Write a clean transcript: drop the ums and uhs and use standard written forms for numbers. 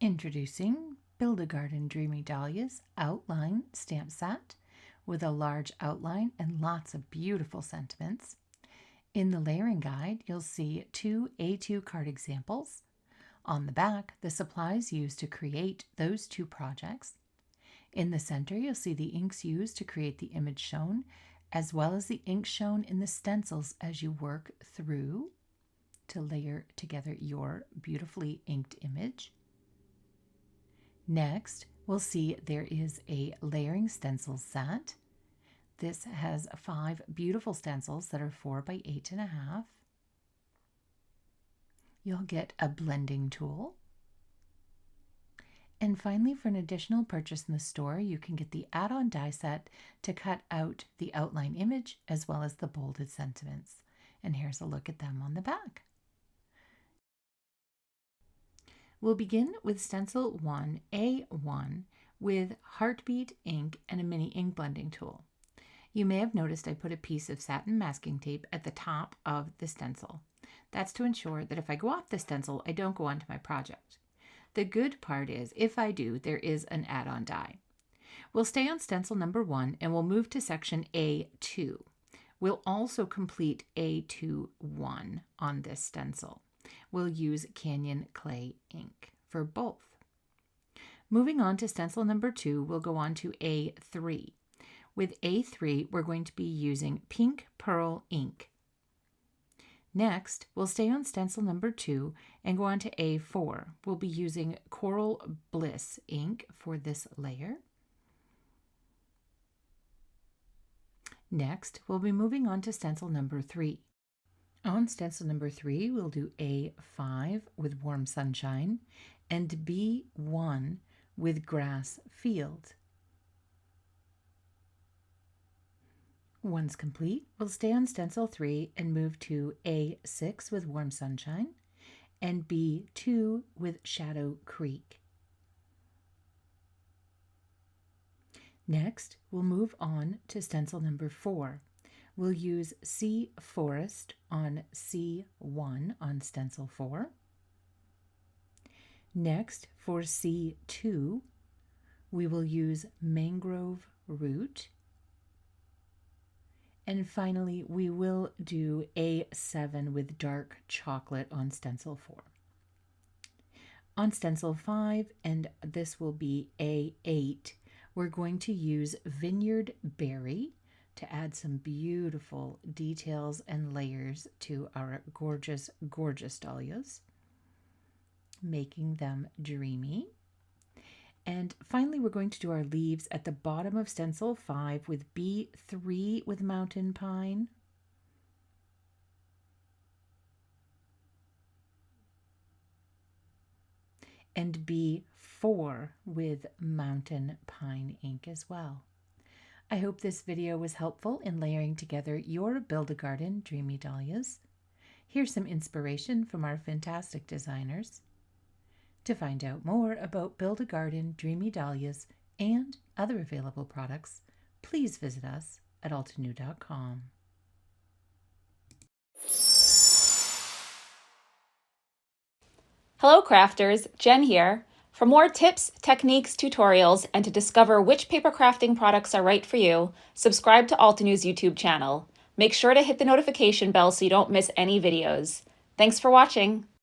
Introducing Build-A-Garden Dreamy Dahlias Outline Stamp Set with a large outline and lots of beautiful sentiments. In the layering guide, you'll see 2 A2 card examples. On the back, the supplies used to create those 2 projects. In the center, you'll see the inks used to create the image shown, as well as the ink shown in the stencils as you work through to layer together your beautifully inked image. Next, we'll see there is a layering stencil set. This has 5 beautiful stencils that are 4 by 8.5. You'll get a blending tool. And finally, for an additional purchase in the store, you can get the add-on die set to cut out the outline image as well as the bolded sentiments. And here's a look at them on the back. We'll begin with stencil 1, A1, with Heartbeat ink and a mini ink blending tool. You may have noticed I put a piece of satin masking tape at the top of the stencil. That's to ensure that if I go off the stencil, I don't go onto my project. The good part is, if I do, there is an add-on die. We'll stay on stencil number 1 and we'll move to section A2. We'll also complete A2-1 on this stencil. We'll use Canyon Clay ink for both. Moving on to stencil number 2, we'll go on to A3. With A3, we're going to be using Pink Pearl ink. Next, we'll stay on stencil number 2 and go on to A4. We'll be using Coral Bliss ink for this layer. Next, we'll be moving on to stencil number 3. On stencil number 3, we'll do A5 with Warm Sunshine and B1 with Grass Field. Once complete, we'll stay on stencil 3 and move to A6 with Warm Sunshine and B2 with Shadow Creek. Next, we'll move on to stencil number 4. We'll use Sea Forest on C1 on stencil 4. Next, for C2, we will use Mangrove Root. And finally, we will do A7 with Dark Chocolate on stencil 4. On stencil 5, and this will be A8, we're going to use Vineyard Berry to add some beautiful details and layers to our gorgeous, gorgeous dahlias, making them dreamy. And finally, we're going to do our leaves at the bottom of stencil 5 with B3 with Mountain Pine. And B4 with Mountain Pine ink as well. I hope this video was helpful in layering together your Build-A-Garden Dreamy Dahlias. Here's some inspiration from our fantastic designers. To find out more about Build-A-Garden Dreamy Dahlias and other available products, please visit us at Altenew.com. Hello crafters, Jen here. For more tips, techniques, tutorials, and to discover which paper crafting products are right for you, subscribe to Altenew's YouTube channel. Make sure to hit the notification bell so you don't miss any videos. Thanks for watching.